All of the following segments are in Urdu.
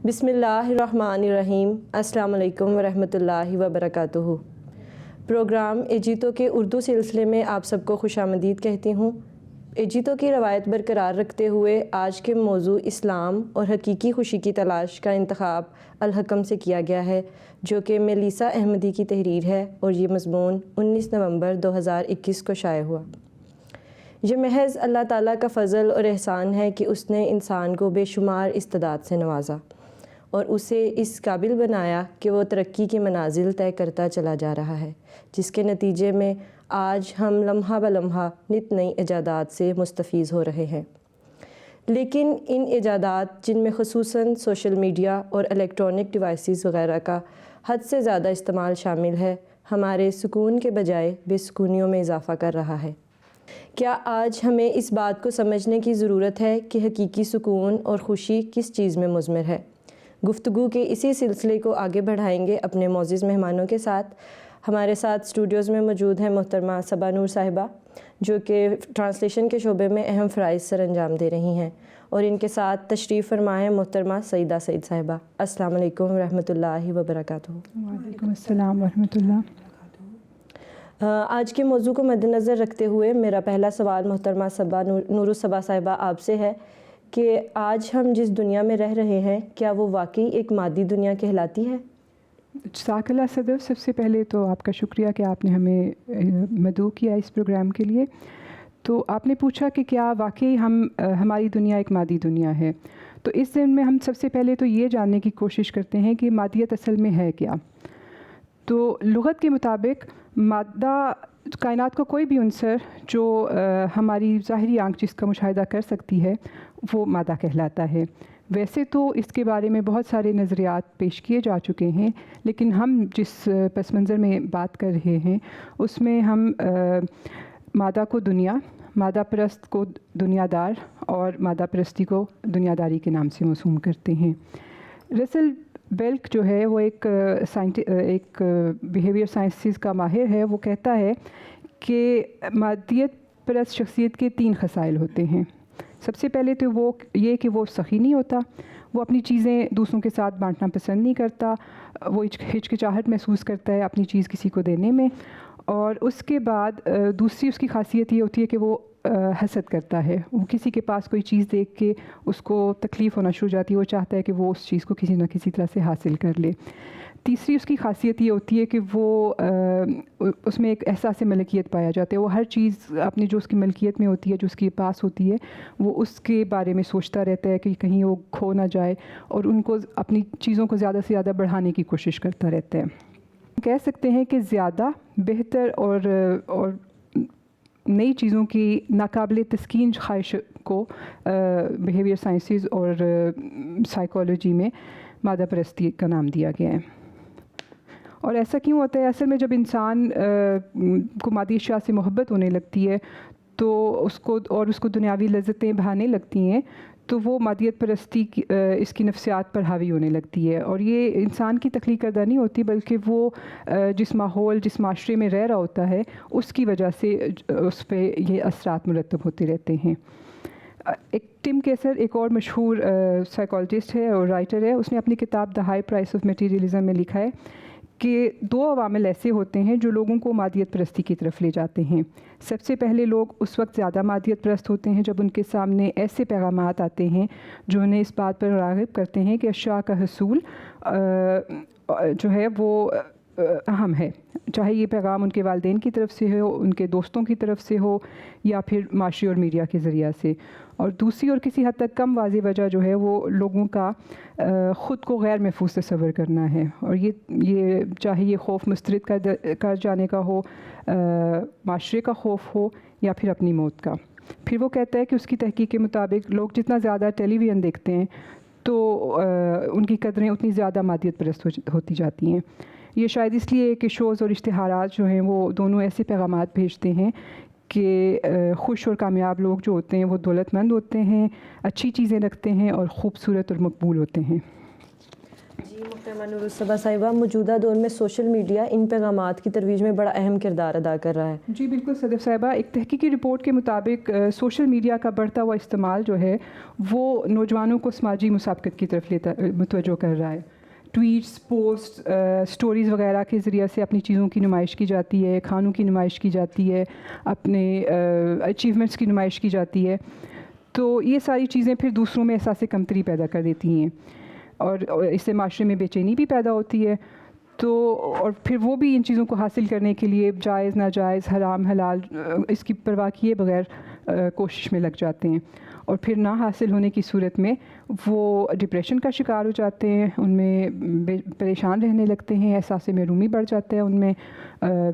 بسم اللہ الرحمن الرحیم۔ السلام علیکم ورحمۃ اللہ وبرکاتہ۔ پروگرام ایجیتو کے اردو سلسلے میں آپ سب کو خوش آمدید کہتی ہوں۔ ایجیتو کی روایت برقرار رکھتے ہوئے آج کے موضوع اسلام اور حقیقی خوشی کی تلاش کا انتخاب الحکم سے کیا گیا ہے، جو کہ میلیسا احمدی کی تحریر ہے، اور یہ مضمون 19 نومبر 2021 کو شائع ہوا۔ یہ محض اللہ تعالیٰ کا فضل اور احسان ہے کہ اس نے انسان کو بے شمار استعداد سے نوازا اور اسے اس قابل بنایا کہ وہ ترقی کی منازل طے کرتا چلا جا رہا ہے، جس کے نتیجے میں آج ہم لمحہ بلمحہ نت نئی ایجادات سے مستفیض ہو رہے ہیں۔ لیکن ان ایجادات، جن میں خصوصاً سوشل میڈیا اور الیکٹرانک ڈیوائسز وغیرہ کا حد سے زیادہ استعمال شامل ہے، ہمارے سکون کے بجائے بے سکونیوں میں اضافہ کر رہا ہے۔ کیا آج ہمیں اس بات کو سمجھنے کی ضرورت ہے کہ حقیقی سکون اور خوشی کس چیز میں مضمر ہے؟ گفتگو کے اسی سلسلے کو آگے بڑھائیں گے اپنے معزز مہمانوں کے ساتھ۔ ہمارے ساتھ اسٹوڈیوز میں موجود ہیں محترمہ صبا نور صاحبہ، جو کہ ٹرانسلیشن کے شعبے میں اہم فرائض سر انجام دے رہی ہیں، اور ان کے ساتھ تشریف فرما ہے محترمہ سعیدہ سعید صاحبہ۔ السلام علیکم ورحمۃ اللہ وبرکاتہ۔ وعلیکم السلام ورحمۃ اللہ۔ آج کے موضوع کو مد نظر رکھتے ہوئے میرا پہلا سوال محترمہ صبا نور الصبا صاحبہ آپ سے ہے کہ آج ہم جس دنیا میں رہ رہے ہیں، کیا وہ واقعی ایک مادی دنیا کہلاتی ہے؟ جزاک اللہ صدر، سب سے پہلے تو آپ کا شکریہ کہ آپ نے ہمیں مدعو کیا اس پروگرام کے لیے۔ تو آپ نے پوچھا کہ کیا واقعی ہماری دنیا ایک مادی دنیا ہے، تو اس ضمن میں ہم سب سے پہلے تو یہ جاننے کی کوشش کرتے ہیں کہ مادیت اصل میں ہے کیا۔ تو لغت کے مطابق مادہ، کائنات کا کوئی بھی عنصر جو ہماری ظاہری آنکھ جس کا مشاہدہ کر سکتی ہے، وہ مادہ کہلاتا ہے۔ ویسے تو اس کے بارے میں بہت سارے نظریات پیش کیے جا چکے ہیں، لیکن ہم جس پس منظر میں بات کر رہے ہیں اس میں ہم مادہ کو دنیا، مادہ پرست کو دنیا دار، اور مادہ پرستی کو دنیا داری کے نام سے موسوم کرتے ہیں۔ رسل بیلک جو ہے وہ ایک بیہیویئر سائنسز کا ماہر ہے۔ وہ کہتا ہے کہ مادیت پرست شخصیت کے 3 خصائل ہوتے ہیں۔ سب سے پہلے تو وہ یہ کہ وہ سخی نہیں ہوتا، وہ اپنی چیزیں دوسروں کے ساتھ بانٹنا پسند نہیں کرتا، وہ ہچکچاہٹ محسوس کرتا ہے اپنی چیز کسی کو دینے میں۔ اور اس کے بعد دوسری اس کی خاصیت یہ ہوتی ہے کہ وہ حسد کرتا ہے۔ وہ کسی کے پاس کوئی چیز دیکھ کے اس کو تکلیف ہونا شروع ہو جاتی ہے، وہ چاہتا ہے کہ وہ اس چیز کو کسی نہ کسی طرح سے حاصل کر لے۔ تیسری اس کی خاصیت یہ ہوتی ہے کہ وہ اس میں ایک احساس ملکیت پایا جاتا ہے۔ وہ ہر چیز اپنی جو اس کی ملکیت میں ہوتی ہے، جو اس کے پاس ہوتی ہے، وہ اس کے بارے میں سوچتا رہتا ہے کہ کہیں وہ کھو نہ جائے، اور ان کو اپنی چیزوں کو زیادہ سے زیادہ بڑھانے کی کوشش کرتا رہتا ہے۔ کہہ سکتے ہیں کہ زیادہ بہتر اور نئی چیزوں کی ناقابل تسکین خواہش کو بیہیویئر سائنسز اور سائیکالوجی میں مادہ پرستی کا نام دیا گیا ہے۔ اور ایسا کیوں ہوتا ہے؟ اصل میں جب انسان کو مادی اشیاء سے محبت ہونے لگتی ہے تو اس کو دنیاوی لذتیں بھانے لگتی ہیں، تو وہ مادیت پرستی اس کی نفسیات پر حاوی ہونے لگتی ہے۔ اور یہ انسان کی تخلیق کردہ نہیں ہوتی، بلکہ وہ جس ماحول، جس معاشرے میں رہ رہا ہوتا ہے، اس کی وجہ سے اس پہ یہ اثرات مرتب ہوتے رہتے ہیں۔ ایک ٹم کیسر ایک اور مشہور سائیکالوجسٹ ہے اور رائٹر ہے، اس نے اپنی کتاب the high price of materialism میں لکھا ہے کہ 2 عوامل ایسے ہوتے ہیں جو لوگوں کو مادیت پرستی کی طرف لے جاتے ہیں۔ سب سے پہلے لوگ اس وقت زیادہ مادیت پرست ہوتے ہیں جب ان کے سامنے ایسے پیغامات آتے ہیں جو انہیں اس بات پر راغب کرتے ہیں کہ اشیاء کا حصول جو ہے وہ اہم ہے، چاہے یہ پیغام ان کے والدین کی طرف سے ہو، ان کے دوستوں کی طرف سے ہو، یا پھر معاشی اور میڈیا کے ذریعہ سے۔ اور دوسری اور کسی حد تک کم واضح وجہ جو ہے وہ لوگوں کا خود کو غیر محفوظ تصور کرنا ہے، اور یہ چاہے یہ خوف مسترد کر جانے کا ہو، معاشرے کا خوف ہو، یا پھر اپنی موت کا۔ پھر وہ کہتا ہے کہ اس کی تحقیق کے مطابق لوگ جتنا زیادہ ٹیلی ویژن دیکھتے ہیں تو ان کی قدریں اتنی زیادہ مادیت پرست ہوتی جاتی ہیں۔ یہ شاید اس لیے کہ شوز اور اشتہارات جو ہیں وہ دونوں ایسے پیغامات بھیجتے ہیں کہ خوش اور کامیاب لوگ جو ہوتے ہیں وہ دولت مند ہوتے ہیں، اچھی چیزیں رکھتے ہیں اور خوبصورت اور مقبول ہوتے ہیں۔ جی، جی محترمہ نور الصبا صاحبہ، موجودہ دور میں سوشل میڈیا ان پیغامات کی ترویج میں بڑا اہم کردار ادا کر رہا ہے. جی بالکل صدف صاحبہ، ایک تحقیقی رپورٹ کے مطابق سوشل میڈیا کا بڑھتا ہوا استعمال جو ہے وہ نوجوانوں کو سماجی مسابقت کی طرف متوجہ کر رہا ہے. ٹویٹس، پوسٹ، سٹوریز وغیرہ کے ذریعے سے اپنی چیزوں کی نمائش کی جاتی ہے، کھانوں کی نمائش کی جاتی ہے، اپنے اچیومنٹس کی نمائش کی جاتی ہے. تو یہ ساری چیزیں پھر دوسروں میں احساس کمتری پیدا کر دیتی ہیں اور اس سے معاشرے میں بے چینی بھی پیدا ہوتی ہے. تو اور پھر وہ بھی ان چیزوں کو حاصل کرنے کے لیے جائز ناجائز، حرام حلال، اس کی پرواہ کیے بغیر کوشش میں لگ جاتے ہیں، اور پھر نہ حاصل ہونے کی صورت میں وہ ڈپریشن کا شکار ہو جاتے ہیں، ان میں پریشان رہنے لگتے ہیں، احساس محرومی بڑھ جاتا ہے، ان میں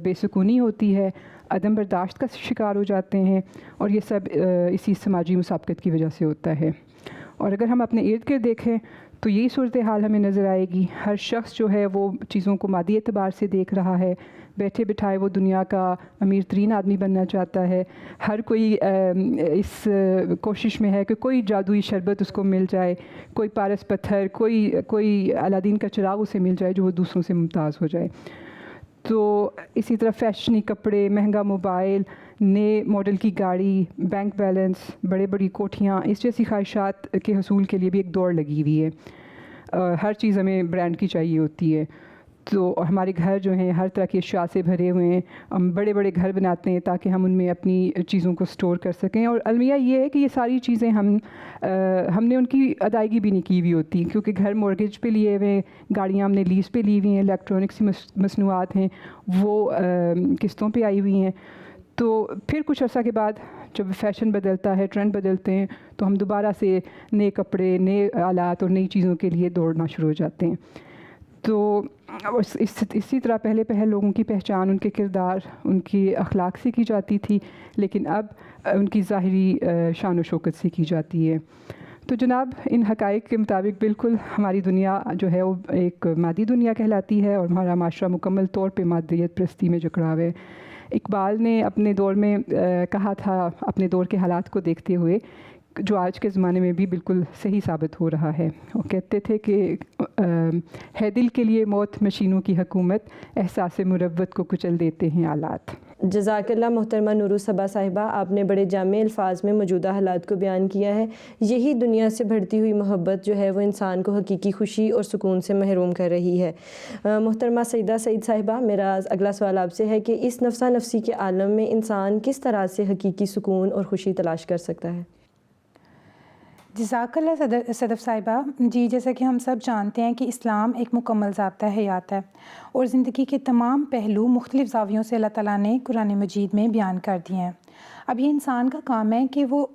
بے سکونی ہوتی ہے، عدم برداشت کا شکار ہو جاتے ہیں، اور یہ سب اسی سماجی مسابقت کی وجہ سے ہوتا ہے. اور اگر ہم اپنے ارد گرد دیکھیں تو یہی صورتحال ہمیں نظر آئے گی. ہر شخص جو ہے وہ چیزوں کو مادی اعتبار سے دیکھ رہا ہے، بیٹھے بٹھائے وہ دنیا کا امیر ترین آدمی بننا چاہتا ہے. ہر کوئی اس کوشش میں ہے کہ کوئی جادوئی شربت اس کو مل جائے، کوئی پارس پتھر، کوئی الادین کا چراغ اسے مل جائے جو وہ دوسروں سے ممتاز ہو جائے. تو اسی طرح فیشنی کپڑے، مہنگا موبائل، نئے ماڈل کی گاڑی، بینک بیلنس، بڑی کوٹھیاں، اس جیسی خواہشات کے حصول کے لیے بھی ایک دوڑ لگی ہوئی ہے. ہر چیز ہمیں برانڈ کی چاہیے ہوتی ہے. تو ہمارے گھر جو ہیں ہر طرح کی اشیاء سے بھرے ہوئے ہیں. ہم بڑے گھر بناتے ہیں تاکہ ہم ان میں اپنی چیزوں کو سٹور کر سکیں. اور المیہ یہ ہے کہ یہ ساری چیزیں ہم نے ان کی ادائیگی بھی نہیں کی ہوئی ہوتی، کیونکہ گھر مورگیج پہ لیے ہوئے ہیں، گاڑیاں ہم نے لیز پہ لی ہوئی ہیں، الیکٹرانکس مصنوعات ہیں وہ قسطوں پہ آئی ہوئی ہیں. تو پھر کچھ عرصہ کے بعد جب فیشن بدلتا ہے، ٹرینڈ بدلتے ہیں، تو ہم دوبارہ سے نئے کپڑے، نئے آلات اور نئی چیزوں کے لیے دوڑنا شروع ہو جاتے ہیں. تو اسی طرح پہلے لوگوں کی پہچان ان کے کردار، ان کی اخلاق سے کی جاتی تھی، لیکن اب ان کی ظاہری شان و شوکت سے کی جاتی ہے. تو جناب، ان حقائق کے مطابق بالکل ہماری دنیا جو ہے وہ ایک مادی دنیا کہلاتی ہے، اور ہمارا معاشرہ مکمل طور پہ مادیت پرستی میں جکڑا ہوا ہے. اقبال نے اپنے دور میں کہا تھا، اپنے دور کے حالات کو دیکھتے ہوئے، جو آج کے زمانے میں بھی بالکل صحیح ثابت ہو رہا ہے. وہ کہتے تھے کہ ہے دل کے لیے موت مشینوں کی حکومت، احساس مروت کو کچل دیتے ہیں آلات. جزاک اللہ محترمہ نور الصبا صاحبہ، آپ نے بڑے جامع الفاظ میں موجودہ حالات کو بیان کیا ہے. یہی دنیا سے بڑھتی ہوئی محبت جو ہے وہ انسان کو حقیقی خوشی اور سکون سے محروم کر رہی ہے. محترمہ سیدہ سعید صاحبہ، میرا اگلا سوال آپ سے ہے کہ اس نفسا نفسی کے عالم میں انسان کس طرح سے حقیقی سکون اور خوشی تلاش کر سکتا ہے؟ جزاک اللہ صدف صاحبہ. جی، جیسا کہ ہم سب جانتے ہیں کہ اسلام ایک مکمل ضابطہ حیات ہے، اور زندگی کے تمام پہلو مختلف زاویوں سے اللہ تعالیٰ نے قرآن مجید میں بیان کر دیے ہیں. اب یہ انسان کا کام ہے کہ وہ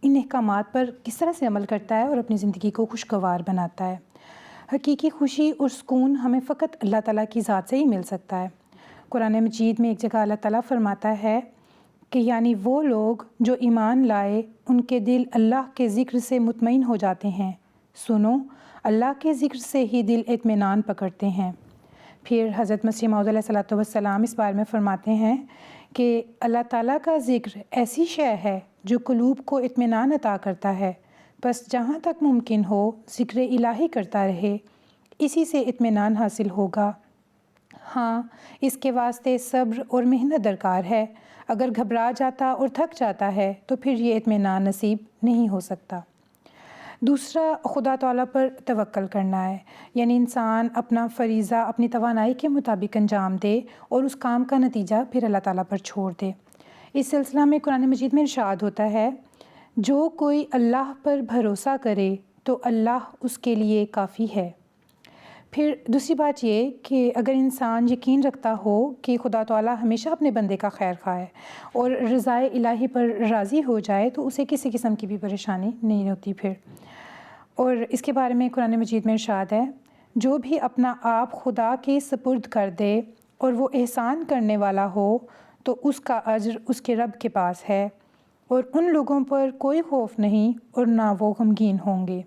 ان احکامات پر کس طرح سے عمل کرتا ہے اور اپنی زندگی کو خوشگوار بناتا ہے. حقیقی خوشی اور سکون ہمیں فقط اللہ تعالیٰ کی ذات سے ہی مل سکتا ہے. قرآن مجید میں ایک جگہ اللہ تعالیٰ فرماتا ہے کہ یعنی وہ لوگ جو ایمان لائے ان کے دل اللہ کے ذکر سے مطمئن ہو جاتے ہیں. سنو، اللہ کے ذکر سے ہی دل اطمینان پکڑتے ہیں. پھر حضرت مسیح موعود علیہ الصلوۃ والسلام اس بارے میں فرماتے ہیں کہ اللہ تعالیٰ کا ذکر ایسی شے ہے جو قلوب کو اطمینان عطا کرتا ہے. بس جہاں تک ممکن ہو ذکر الہی کرتا رہے، اسی سے اطمینان حاصل ہوگا. ہاں، اس کے واسطے صبر اور محنت درکار ہے. اگر گھبرا جاتا اور تھک جاتا ہے تو پھر یہ اطمینان نصیب نہیں ہو سکتا. دوسرا، خدا تعالیٰ پر توکل کرنا ہے، یعنی انسان اپنا فریضہ اپنی توانائی کے مطابق انجام دے اور اس کام کا نتیجہ پھر اللہ تعالیٰ پر چھوڑ دے. اس سلسلہ میں قرآن مجید میں ارشاد ہوتا ہے، جو کوئی اللہ پر بھروسہ کرے تو اللہ اس کے لیے کافی ہے. پھر دوسری بات یہ کہ اگر انسان یقین رکھتا ہو کہ خدا تعالیٰ ہمیشہ اپنے بندے کا خیر خواہ ہے اور رضائے الہی پر راضی ہو جائے تو اسے کسی قسم کی بھی پریشانی نہیں ہوتی پھر. اور اس کے بارے میں قرآن مجید میں ارشاد ہے، جو بھی اپنا آپ خدا کے سپرد کر دے اور وہ احسان کرنے والا ہو تو اس کا اجر اس کے رب کے پاس ہے، اور ان لوگوں پر کوئی خوف نہیں اور نہ وہ غمگین ہوں گے.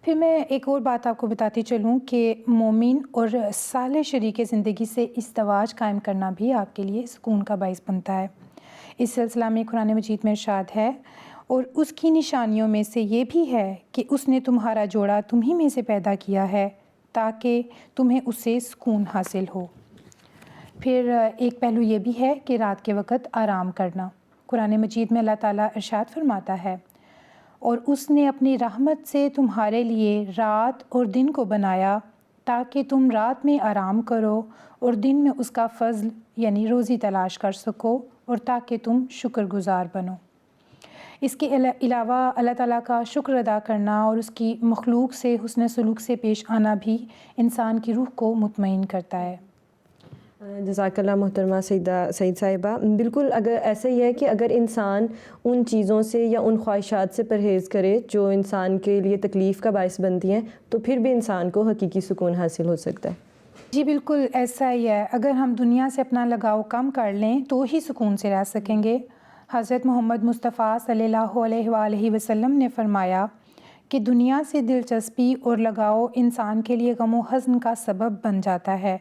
پھر میں ایک اور بات آپ کو بتاتی چلوں کہ مومن اور صالح شریک زندگی سے ازدواج قائم کرنا بھی آپ کے لیے سکون کا باعث بنتا ہے. اس سلسلہ میں قرآن مجید میں ارشاد ہے، اور اس کی نشانیوں میں سے یہ بھی ہے کہ اس نے تمہارا جوڑا تمہیں میں سے پیدا کیا ہے تاکہ تمہیں اس سے سکون حاصل ہو۔ پھر ایک پہلو یہ بھی ہے کہ رات کے وقت آرام کرنا۔ قرآن مجید میں اللہ تعالیٰ ارشاد فرماتا ہے، اور اس نے اپنی رحمت سے تمہارے لیے رات اور دن کو بنایا تاکہ تم رات میں آرام کرو اور دن میں اس کا فضل یعنی روزی تلاش کر سکو اور تاکہ تم شکر گزار بنو۔ اس کے علاوہ اللہ تعالیٰ کا شکر ادا کرنا اور اس کی مخلوق سے حسن سلوک سے پیش آنا بھی انسان کی روح کو مطمئن کرتا ہے۔ جزاک اللہ محترمہ سعید صاحبہ۔ بالکل اگر ایسا ہی ہے کہ اگر انسان ان چیزوں سے یا ان خواہشات سے پرہیز کرے جو انسان کے لیے تکلیف کا باعث بنتی ہیں تو پھر بھی انسان کو حقیقی سکون حاصل ہو سکتا ہے۔ جی بالکل ایسا ہی ہے، اگر ہم دنیا سے اپنا لگاؤ کم کر لیں تو ہی سکون سے رہ سکیں گے۔ حضرت محمد مصطفیٰ صلی اللہ علیہ وآلہ وسلم نے فرمایا کہ دنیا سے دلچسپی اور لگاؤ انسان کے لیے غم و حزن کا سبب بن جاتا ہے،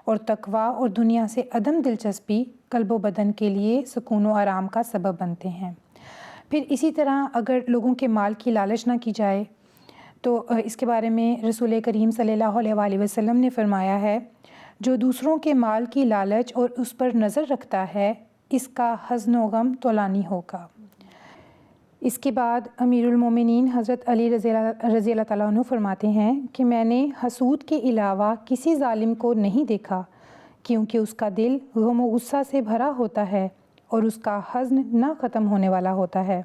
اور تقویٰ اور دنیا سے عدم دلچسپی قلب و بدن کے لیے سکون و آرام کا سبب بنتے ہیں۔ پھر اسی طرح اگر لوگوں کے مال کی لالچ نہ کی جائے تو اس کے بارے میں رسول کریم صلی اللہ علیہ وآلہ وسلم نے فرمایا ہے، جو دوسروں کے مال کی لالچ اور اس پر نظر رکھتا ہے اس کا حزن و غم طولانی ہوگا۔ اس کے بعد امیر المومنین حضرت علی رضی اللہ تعالیٰ عنہ فرماتے ہیں کہ میں نے حسود کے علاوہ کسی ظالم کو نہیں دیکھا، کیونکہ اس کا دل غم و غصہ سے بھرا ہوتا ہے اور اس کا حزن نہ ختم ہونے والا ہوتا ہے۔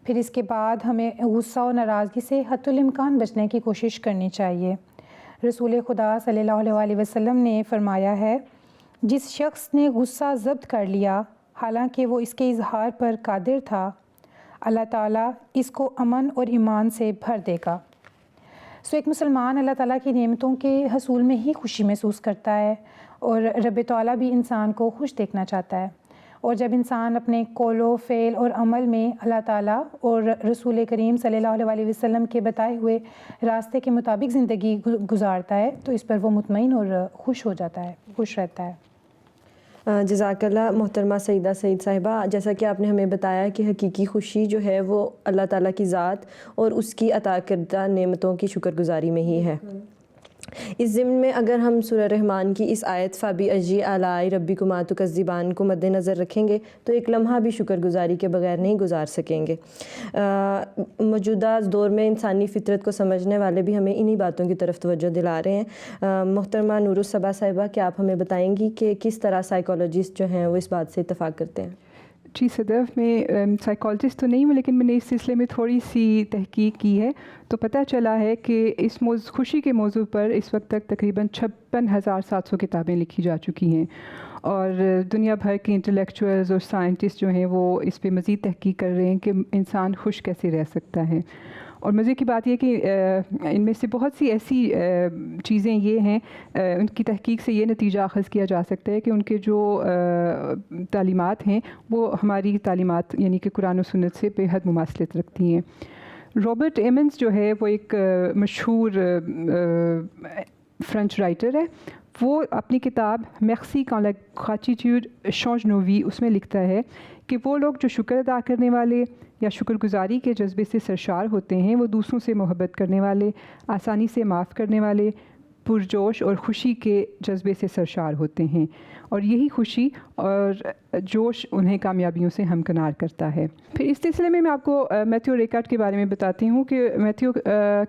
پھر اس کے بعد ہمیں غصہ و ناراضگی سے حتی الامکان بچنے کی کوشش کرنی چاہیے۔ رسول خدا صلی اللہ علیہ وآلہ وسلم نے فرمایا ہے، جس شخص نے غصہ ضبط کر لیا حالانکہ وہ اس کے اظہار پر قادر تھا، اللہ تعالیٰ اس کو امن اور ایمان سے بھر دے گا۔ ایک مسلمان اللہ تعالیٰ کی نعمتوں کے حصول میں ہی خوشی محسوس کرتا ہے، اور رب تعالیٰ بھی انسان کو خوش دیکھنا چاہتا ہے، اور جب انسان اپنے قول و فعل اور عمل میں اللہ تعالیٰ اور رسول کریم صلی اللہ علیہ وسلم کے بتائے ہوئے راستے کے مطابق زندگی گزارتا ہے تو اس پر وہ مطمئن اور خوش ہو جاتا ہے، خوش رہتا ہے۔ جزاک اللہ محترمہ سعیدہ سعید صاحبہ، جیسا کہ آپ نے ہمیں بتایا کہ حقیقی خوشی جو ہے وہ اللہ تعالیٰ کی ذات اور اس کی عطا کردہ نعمتوں کی شکر گزاری میں ہی ہے۔ اس ضمن میں اگر ہم سورہ رحمان کی اس آیت فَبِأَيِّ آلَاءِ رَبِّكُمَا تُكَذِّبَانِ کو مد نظر رکھیں گے تو ایک لمحہ بھی شکر گزاری کے بغیر نہیں گزار سکیں گے۔ موجودہ دور میں انسانی فطرت کو سمجھنے والے بھی ہمیں انہی باتوں کی طرف توجہ دلا رہے ہیں۔ محترمہ نور الصبا صاحبہ، کیا آپ ہمیں بتائیں گی کہ کس طرح سائیکالوجسٹ جو ہیں وہ اس بات سے اتفاق کرتے ہیں؟ جی صدف، میں سائیکالوجسٹ تو نہیں ہوں، لیکن میں نے اس سلسلے میں تھوڑی سی تحقیق کی ہے تو پتہ چلا ہے کہ اس خوشی کے موضوع پر اس وقت تک تقریباً 56,700 کتابیں لکھی جا چکی ہیں، اور دنیا بھر کے انٹلیکچوئلز اور سائنٹسٹ جو ہیں وہ اس پہ مزید تحقیق کر رہے ہیں کہ انسان خوش کیسے رہ سکتا ہے۔ اور مزے کی بات یہ کہ ان میں سے بہت سی ایسی چیزیں یہ ہیں، ان کی تحقیق سے یہ نتیجہ اخذ کیا جا سکتا ہے کہ ان کے جو تعلیمات ہیں وہ ہماری تعلیمات یعنی کہ قرآن و سنت سے بے حد مماثلت رکھتی ہیں۔ رابرٹ ایمنز جو ہے وہ ایک مشہور فرینچ رائٹر ہے، وہ اپنی کتاب میرسی کان لا گریٹیٹیوڈ چانج نوس ویز اس میں لکھتا ہے کہ وہ لوگ جو شکر ادا کرنے والے یا شکر گزاری کے جذبے سے سرشار ہوتے ہیں وہ دوسروں سے محبت کرنے والے، آسانی سے معاف کرنے والے، پرجوش اور خوشی کے جذبے سے سرشار ہوتے ہیں، اور یہی خوشی اور جوش انہیں کامیابیوں سے ہمکنار کرتا ہے۔ پھر اس سلسلے میں آپ کو میتھیو ریکارڈ کے بارے میں بتاتی ہوں کہ میتھیو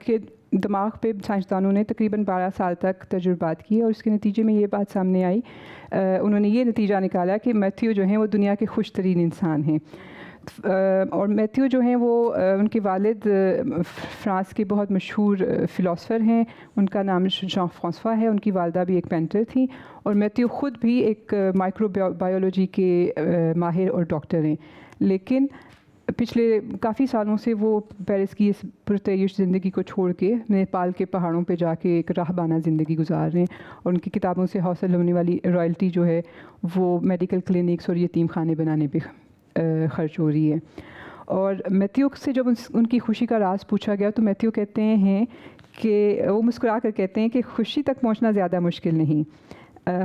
کے دماغ پہ سائنسدانوں نے تقریباً 12 سال تک تجربات کیے، اور اس کے نتیجے میں یہ بات سامنے آئی، انہوں نے یہ نتیجہ نکالا کہ میتھیو جو ہیں وہ دنیا کے خوش ترین انسان ہیں۔ اور میتھیو جو ہیں وہ ان کے والد فرانس کے بہت مشہور فلاسفر ہیں، ان کا نام ژان فرانسوا ہے، ان کی والدہ بھی ایک پینٹر تھیں، اور میتھیو خود بھی ایک مائکرو بایولوجی کے ماہر اور ڈاکٹر ہیں، لیکن پچھلے کافی سالوں سے وہ پیرس کی اس پرتعیش زندگی کو چھوڑ کے نیپال کے پہاڑوں پہ جا کے ایک راہبانہ زندگی گزار رہے ہیں، اور ان کی کتابوں سے حاصل ہونے والی رائلٹی جو ہے وہ میڈیکل کلینکس اور یتیم خانے بنانے پہ خرچ ہو رہی ہے۔ اور میتھیو سے جب ان کی خوشی کا راز پوچھا گیا تو میتھیو کہتے ہیں کہ وہ مسکرا کر کہتے ہیں کہ خوشی تک پہنچنا زیادہ مشکل نہیں،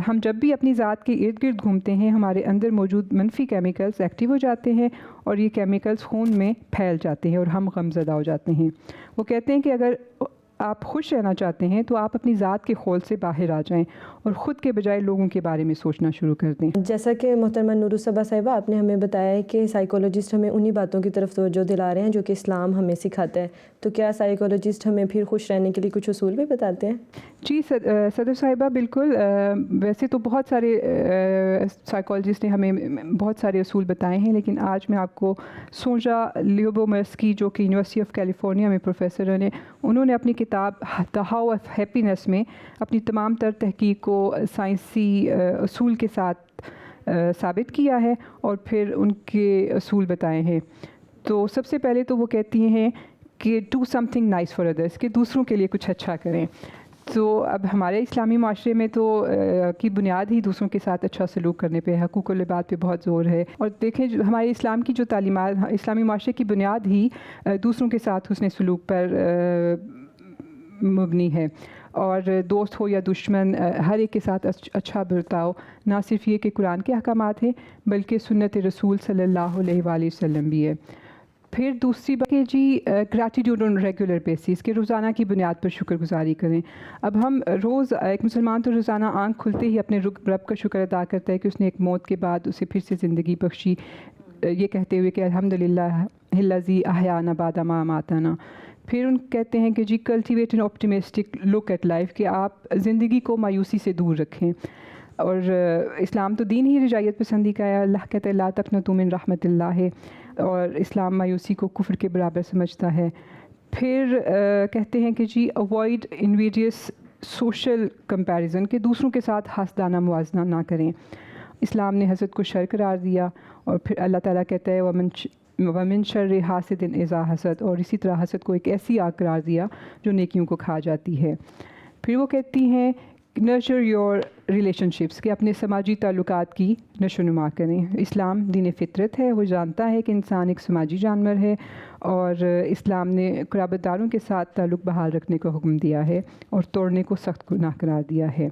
ہم جب بھی اپنی ذات کے ارد گرد گھومتے ہیں ہمارے اندر موجود منفی کیمیکلز ایکٹیو ہو جاتے ہیں اور یہ کیمیکلز خون میں پھیل جاتے ہیں اور ہم غم زدہ ہو جاتے ہیں۔ وہ کہتے ہیں کہ اگر آپ خوش رہنا چاہتے ہیں تو آپ اپنی ذات کے خول سے باہر آ جائیں اور خود کے بجائے لوگوں کے بارے میں سوچنا شروع کر دیں. جیسا کہ محترمہ نورالصبا صاحبہ آپ نے ہمیں بتایا ہے کہ سائیکولوجسٹ ہمیں انہی باتوں کی طرف توجہ دلا رہے ہیں جو کہ اسلام ہمیں سکھاتا ہے، تو کیا سائیکولوجسٹ ہمیں پھر خوش رہنے کے لیے کچھ اصول بھی بتاتے ہیں؟ جی صدر صاحبہ بالکل. ویسے تو بہت سارے سائیکالوجسٹ نے ہمیں بہت سارے اصول بتائے ہیں، لیکن آج میں آپ کو سونجا لیوبومرسکی جو کہ یونیورسٹی آف کیلیفورنیا میں پروفیسر ہیں، انہوں نے اپنی کتاب دا ہاؤ آف ہیپینس میں اپنی تمام تر تحقیق کو سائنسی اصول کے ساتھ ثابت کیا ہے اور پھر ان کے اصول بتائے ہیں. تو سب سے پہلے تو وہ کہتی ہیں کہ do some thing nice for others, کہ دوسروں کے لیے کچھ اچھا کریں. تو اب ہمارے اسلامی معاشرے میں تو کی بنیاد ہی دوسروں کے ساتھ اچھا سلوک کرنے پہ، حقوق العباد پہ بہت زور ہے. اور دیکھیں ہمارے اسلام کی جو تعلیمات، اسلامی معاشرے کی بنیاد ہی دوسروں کے ساتھ حسن سلوک پر مبنی ہے. اور دوست ہو یا دشمن، ہر ایک کے ساتھ اچھا برتاؤ نہ صرف یہ کہ قرآن کے احکامات ہیں بلکہ سنت رسول صلی اللہ علیہ وآلہ وسلم بھی ہے. پھر دوسری بات کہ جی گریٹیٹیوڈ آن ریگولر بیسس، کہ روزانہ کی بنیاد پر شکر گزاری کریں. اب ہم ایک مسلمان تو روزانہ آنکھ کھلتے ہی اپنے رب کا شکر ادا کرتا ہے کہ اس نے ایک موت کے بعد اسے پھر سے زندگی بخشی، یہ کہتے ہوئے کہ الحمدللہ الذی احیانا بعد ما اماتنا. پھر ان کہتے ہیں کہ جی cultivate an optimistic look at life, کہ آپ زندگی کو مایوسی سے دور رکھیں. اور اسلام تو دین ہی رجائیت پسندی کا ہے. اللہ کہتے ہیں لا تقنطوا من رحمت اللہ، اور اسلام مایوسی کو کفر کے برابر سمجھتا ہے. پھر کہتے ہیں کہ جی اوائڈ انویڈیس سوشل کمپیریزن، کہ دوسروں کے ساتھ حسدانہ موازنہ نہ کریں. اسلام نے حسد کو شر قرار دیا. اور پھر اللہ تعالیٰ کہتا ہے ومن شر حاسد اذا حسد، اور اسی طرح حسد کو ایک ایسی آگ قرار دیا جو نیکیوں کو کھا جاتی ہے. پھر وہ کہتی ہیں نرچر یور ریلیشن شپس، کہ اپنے سماجی تعلقات کی نشو و نما کریں. اسلام دین فطرت ہے، وہ جانتا ہے کہ انسان ایک سماجی جانور ہے، اور اسلام نے قرابت داروں کے ساتھ تعلق بحال رکھنے کا حکم دیا ہے اور توڑنے کو سخت گناہ قرار دیا ہے.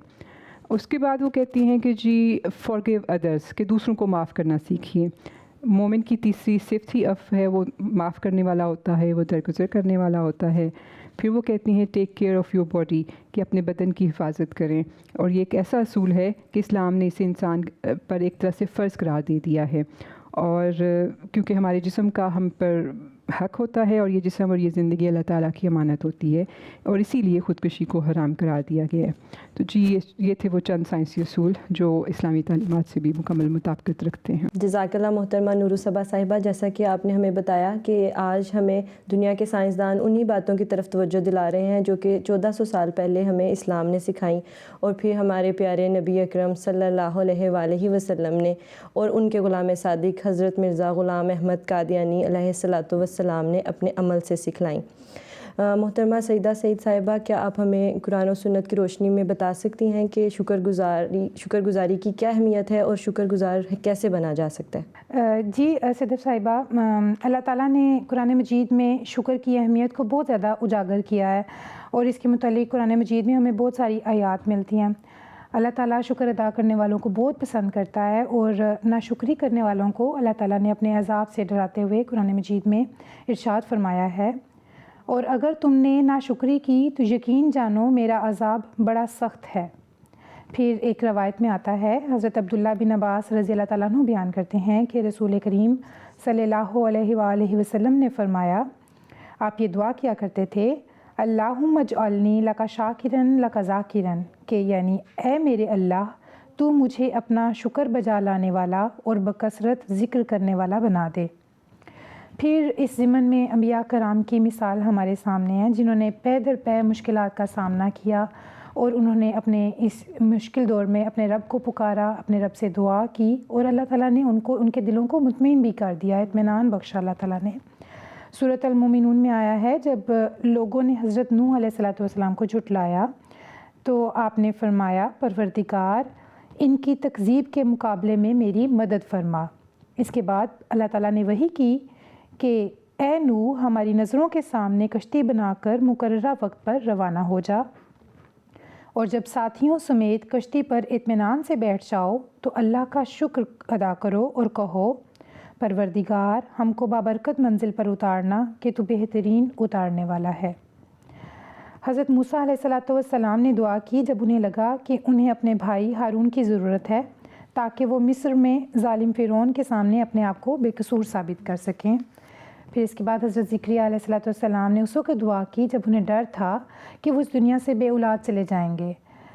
اس کے بعد وہ کہتی ہیں کہ جی فارگیو ادرس، کہ دوسروں کو معاف کرنا سیکھیے. مومن کی تیسری صفت ہی عفو ہے، وہ معاف کرنے والا ہوتا ہے، وہ درگزر کرنے والا ہوتا ہے. پھر وہ کہتی ہیں take care of your body, کہ اپنے بدن کی حفاظت کریں. اور یہ ایک ایسا اصول ہے کہ اسلام نے اسے انسان پر ایک طرح سے فرض قرار دے دیا ہے. اور کیونکہ ہمارے جسم کا ہم پر حق ہوتا ہے، اور یہ جسم اور یہ زندگی اللہ تعالیٰ کی امانت ہوتی ہے، اور اسی لیے خودکشی کو حرام قرار دیا گیا ہے. تو جی یہ تھے وہ چند سائنسی اصول جو اسلامی تعلیمات سے بھی مکمل مطابقت رکھتے ہیں. جزاک اللہ محترمہ نورالصبا صاحبہ. جیسا کہ آپ نے ہمیں بتایا کہ آج ہمیں دنیا کے سائنسدان انہی باتوں کی طرف توجہ دلا رہے ہیں جو کہ 1400 سال پہلے ہمیں اسلام نے سکھائیں، اور پھر ہمارے پیارے نبی اکرم صلی اللہ علیہ وآلہ وسلم نے اور ان کے غلام صادق حضرت مرزا غلام احمد قادیانی علیہ الصلوۃ والسلام نے اپنے عمل سے سکھلائیں. محترمہ سیدہ سعید صاحبہ، کیا آپ ہمیں قرآن و سنت کی روشنی میں بتا سکتی ہیں کہ شکر گزاری کی کیا اہمیت ہے اور شکر گزار کیسے بنا جا سکتا ہے؟ جی صدر صاحبہ، اللہ تعالیٰ نے قرآن مجید میں شکر کی اہمیت کو بہت زیادہ اجاگر کیا ہے، اور اس کے متعلق قرآن مجید میں ہمیں بہت ساری آیات ملتی ہیں. اللہ تعالیٰ شکر ادا کرنے والوں کو بہت پسند کرتا ہے، اور ناشکری کرنے والوں کو اللہ تعالیٰ نے اپنے عذاب سے ڈراتے ہوئے قرآن مجید میں ارشاد فرمایا ہے، اور اگر تم نے ناشکری کی تو یقین جانو میرا عذاب بڑا سخت ہے. پھر ایک روایت میں آتا ہے، حضرت عبداللہ بن عباس رضی اللہ تعالیٰ عنہ بیان کرتے ہیں کہ رسول کریم صلی اللہ علیہ وآلہ وسلم نے فرمایا، آپ یہ دعا کیا کرتے تھے، اللہم اجعلنی لک شاکرن لک ذاکرن، کہ یعنی اے میرے اللہ تو مجھے اپنا شکر بجا لانے والا اور بکثرت ذکر کرنے والا بنا دے. پھر اس ضمن میں انبیاء کرام کی مثال ہمارے سامنے ہے، جنہوں نے پے در پے مشکلات کا سامنا کیا، اور انہوں نے اپنے اس مشکل دور میں اپنے رب کو پکارا، اپنے رب سے دعا کی، اور اللہ تعالیٰ نے ان کے دلوں کو مطمئن بھی کر دیا، اطمینان بخشا اللہ تعالیٰ نے. سورۃ المومنون میں آیا ہے، جب لوگوں نے حضرت نوح علیہ الصلوۃ والسلام کو جھٹلایا تو آپ نے فرمایا، پروردگار ان کی تکذیب کے مقابلے میں میری مدد فرما. اس کے بعد اللہ تعالیٰ نے وحی کی کہ اے نوح ہماری نظروں کے سامنے کشتی بنا کر مقررہ وقت پر روانہ ہو جا، اور جب ساتھیوں سمیت کشتی پر اطمینان سے بیٹھ جاؤ تو اللہ کا شکر ادا کرو اور کہو، پروردگار ہم کو بابرکت منزل پر اتارنا کہ تو بہترین اتارنے والا ہے. حضرت موسیٰ علیہ الصلاۃ والسلام نے دعا کی جب انہیں لگا کہ انہیں اپنے بھائی ہارون کی ضرورت ہے تاکہ وہ مصر میں ظالم فرعون کے سامنے اپنے آپ کو بے قصور ثابت کر سکیں۔ پھر اس کے بعد حضرت زکریا علیہ الصلاۃ والسلام نے اس وقت دعا کی جب انہیں ڈر تھا کہ وہ اس دنیا سے بے اولاد چلے جائیں گے۔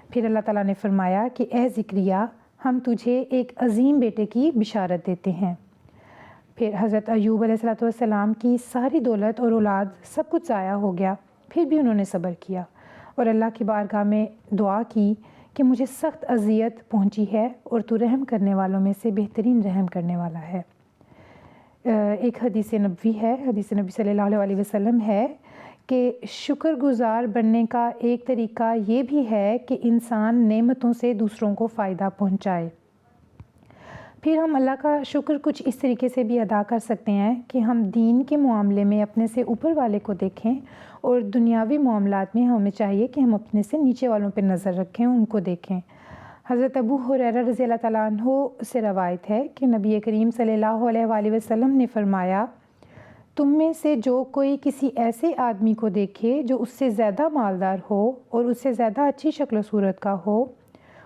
پھر اللہ تعالیٰ نے فرمایا کہ اے زکریا، ہم تجھے ایک عظیم بیٹے کی بشارت دیتے ہیں۔ پھر حضرت ایوب علیہ الصلاۃ والسلام کی ساری دولت اور اولاد سب کچھ ضائع ہو گیا، پھر بھی انہوں نے صبر کیا اور اللہ کی بارگاہ میں دعا کی کہ مجھے سخت اذیت پہنچی ہے اور تو رحم کرنے والوں میں سے بہترین رحم کرنے والا ہے۔ ایک حدیث نبوی ہے، حدیث نبی صلی اللہ علیہ وسلم ہے کہ شکر گزار بننے کا ایک طریقہ یہ بھی ہے کہ انسان نعمتوں سے دوسروں کو فائدہ پہنچائے۔ پھر ہم اللہ کا شکر کچھ اس طریقے سے بھی ادا کر سکتے ہیں کہ ہم دین کے معاملے میں اپنے سے اوپر والے کو دیکھیں اور دنیاوی معاملات میں ہمیں چاہیے کہ ہم اپنے سے نیچے والوں پہ نظر رکھیں، ان کو دیکھیں۔ حضرت ابو ہریرہ رضی اللہ تعالیٰ عنہ سے روایت ہے کہ نبی کریم صلی اللہ علیہ وآلہ وسلم نے فرمایا، تم میں سے جو کوئی کسی ایسے آدمی کو دیکھے جو اس سے زیادہ مالدار ہو اور اس سے زیادہ اچھی شکل و صورت کا ہو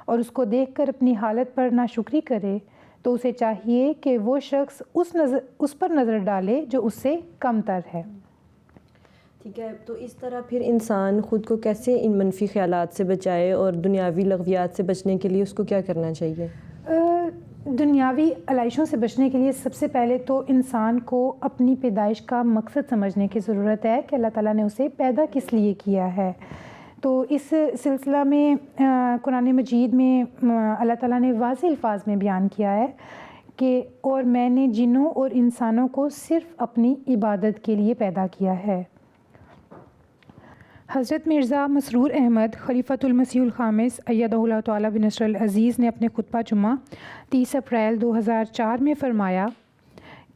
اور اس کو دیکھ کر اپنی حالت پر ناشکری کرے تو اسے چاہیے کہ وہ شخص اس پر نظر ڈالے جو اس سے کم تر ہے۔ ٹھیک ہے، تو اس طرح پھر انسان خود کو کیسے ان منفی خیالات سے بچائے اور دنیاوی لغویات سے بچنے کے لیے اس کو کیا کرنا چاہیے؟ دنیاوی علائشوں سے بچنے کے لیے سب سے پہلے تو انسان کو اپنی پیدائش کا مقصد سمجھنے کی ضرورت ہے کہ اللہ تعالیٰ نے اسے پیدا کس لیے کیا ہے۔ تو اس سلسلہ میں قرآن مجید میں اللہ تعالیٰ نے واضح الفاظ میں بیان کیا ہے کہ اور میں نے جنوں اور انسانوں کو صرف اپنی عبادت کے لیے پیدا کیا ہے۔ حضرت مرزا مسرور احمد خلیفۃ المسیح الخامس ایدہ اللہ تعالیٰ بنصر العزیز نے اپنے خطبہ جمعہ 30 اپریل 2004 میں فرمایا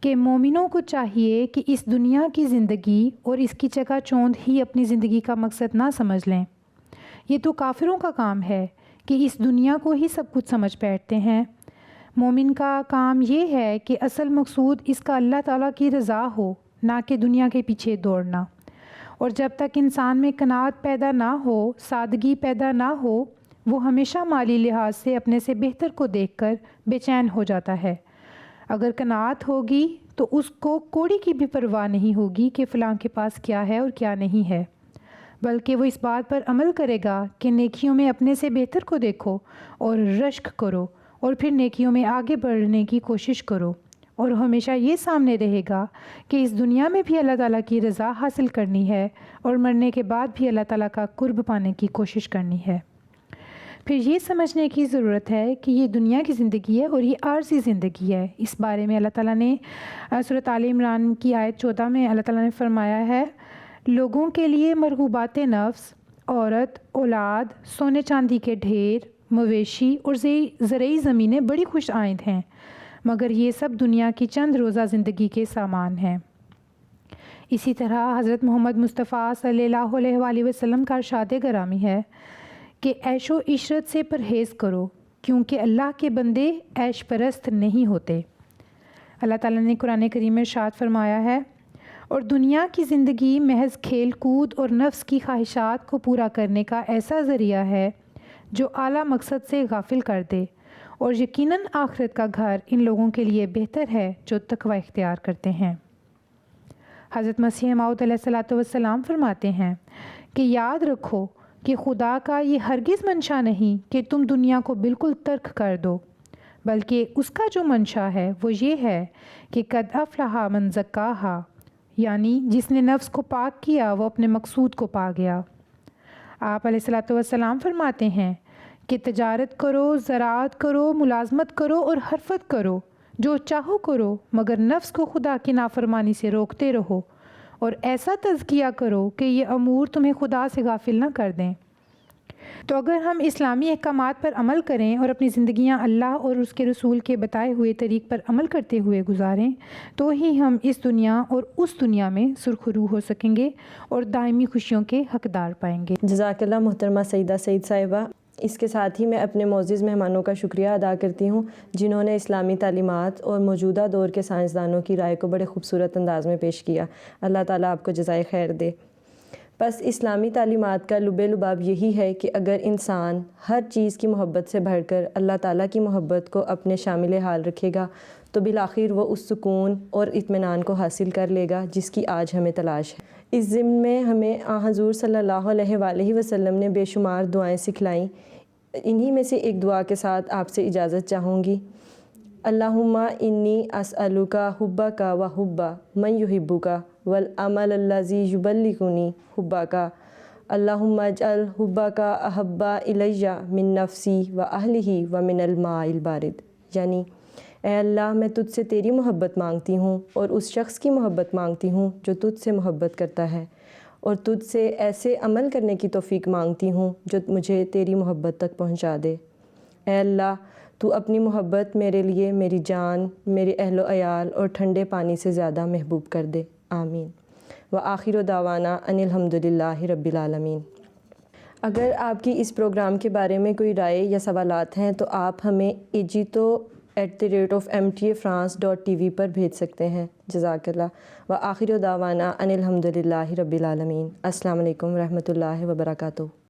کہ مومنوں کو چاہیے کہ اس دنیا کی زندگی اور اس کی چکا چوند ہی اپنی زندگی کا مقصد نہ سمجھ لیں۔ یہ تو کافروں کا کام ہے کہ اس دنیا کو ہی سب کچھ سمجھ بیٹھتے ہیں۔ مومن کا کام یہ ہے کہ اصل مقصود اس کا اللہ تعالیٰ کی رضا ہو، نہ کہ دنیا کے پیچھے دوڑنا۔ اور جب تک انسان میں قناعت پیدا نہ ہو، سادگی پیدا نہ ہو، وہ ہمیشہ مالی لحاظ سے اپنے سے بہتر کو دیکھ کر بے چین ہو جاتا ہے۔ اگر قناعت ہوگی تو اس کو کوڑی کی بھی پرواہ نہیں ہوگی کہ فلاں کے پاس کیا ہے اور کیا نہیں ہے، بلکہ وہ اس بات پر عمل کرے گا کہ نیکیوں میں اپنے سے بہتر کو دیکھو اور رشک کرو اور پھر نیکیوں میں آگے بڑھنے کی کوشش کرو، اور ہمیشہ یہ سامنے رہے گا کہ اس دنیا میں بھی اللہ تعالیٰ کی رضا حاصل کرنی ہے اور مرنے کے بعد بھی اللہ تعالیٰ کا قرب پانے کی کوشش کرنی ہے۔ پھر یہ سمجھنے کی ضرورت ہے کہ یہ دنیا کی زندگی ہے اور یہ عارضی زندگی ہے۔ اس بارے میں اللہ تعالیٰ نے سورۃ آل عمران کی آیت 14 میں اللہ تعالیٰ نے فرمایا ہے، لوگوں کے لیے مرغوبات نفس، عورت، اولاد، سونے چاندی کے ڈھیر، مویشی اور زرعی زمینیں بڑی خوش آئند ہیں، مگر یہ سب دنیا کی چند روزہ زندگی کے سامان ہیں۔ اسی طرح حضرت محمد مصطفیٰ صلی اللہ علیہ وآلہ وسلم کا ارشاد گرامی ہے کہ عیش و عشرت سے پرہیز کرو، کیونکہ اللہ کے بندے عیش پرست نہیں ہوتے۔ اللہ تعالیٰ نے قرآن کریم میں ارشاد فرمایا ہے، اور دنیا کی زندگی محض کھیل کود اور نفس کی خواہشات کو پورا کرنے کا ایسا ذریعہ ہے جو اعلیٰ مقصد سے غافل کر دے، اور یقیناً آخرت کا گھر ان لوگوں کے لیے بہتر ہے جو تقوی اختیار کرتے ہیں۔ حضرت مسیح موعود علیہ الصلاۃ والسلام فرماتے ہیں کہ یاد رکھو کہ خدا کا یہ ہرگز منشا نہیں کہ تم دنیا کو بالکل ترک کر دو، بلکہ اس کا جو منشا ہے وہ یہ ہے کہ قد افلح من زکاہا، یعنی جس نے نفس کو پاک کیا وہ اپنے مقصود کو پا گیا۔ آپ علیہ الصلاۃ والسلام فرماتے ہیں کہ تجارت کرو، زراعت کرو، ملازمت کرو اور حرفت کرو، جو چاہو کرو، مگر نفس کو خدا کی نافرمانی سے روکتے رہو، اور ایسا تزکیہ کرو کہ یہ امور تمہیں خدا سے غافل نہ کر دیں۔ تو اگر ہم اسلامی احکامات پر عمل کریں اور اپنی زندگیاں اللہ اور اس کے رسول کے بتائے ہوئے طریق پر عمل کرتے ہوئے گزاریں تو ہی ہم اس دنیا اور اس دنیا میں سرخرو ہو سکیں گے اور دائمی خوشیوں کے حقدار پائیں گے۔ جزاک اللہ محترمہ سیدہ سعید صاحبہ۔ اس کے ساتھ ہی میں اپنے معزز مہمانوں کا شکریہ ادا کرتی ہوں جنہوں نے اسلامی تعلیمات اور موجودہ دور کے سائنسدانوں کی رائے کو بڑے خوبصورت انداز میں پیش کیا۔ اللہ تعالیٰ آپ کو جزائے خیر دے۔ بس اسلامی تعلیمات کا لب لباب یہی ہے کہ اگر انسان ہر چیز کی محبت سے بڑھ کر اللہ تعالیٰ کی محبت کو اپنے شامل حال رکھے گا تو بالآخر وہ اس سکون اور اطمینان کو حاصل کر لے گا جس کی آج ہمیں تلاش ہے۔ اس ضمن میں ہمیں حضور صلی اللہ علیہ وآلہ وسلم نے بے شمار دعائیں سکھلائیں۔ انہی میں سے ایک دعا کے ساتھ آپ سے اجازت چاہوں گی۔ اللہم انی اسألک حبک و حب من یحبک والعمل الذی یبلغنی حبک اللہم اجعل حبک احب الی من نفسی و اہلہ و من الماء البارد، یعنی اے اللہ میں تجھ سے تیری محبت مانگتی ہوں اور اس شخص کی محبت مانگتی ہوں جو تجھ سے محبت کرتا ہے، اور تجھ سے ایسے عمل کرنے کی توفیق مانگتی ہوں جو مجھے تیری محبت تک پہنچا دے۔ اے اللہ تو اپنی محبت میرے لیے میری جان، میرے اہل و عیال اور ٹھنڈے پانی سے زیادہ محبوب کر دے، آمین۔ وآخر دعوانا ان الحمدللہ رب العالمین۔ اگر آپ کی اس پروگرام کے بارے میں کوئی رائے یا سوالات ہیں تو آپ ہمیں agito@mtafrance.tv پر بھیج سکتے ہیں۔ جزاک اللہ۔ وآخر دعوانا ان الحمدللہ رب العالمین۔ السلام علیکم ورحمۃ اللہ وبرکاتہ۔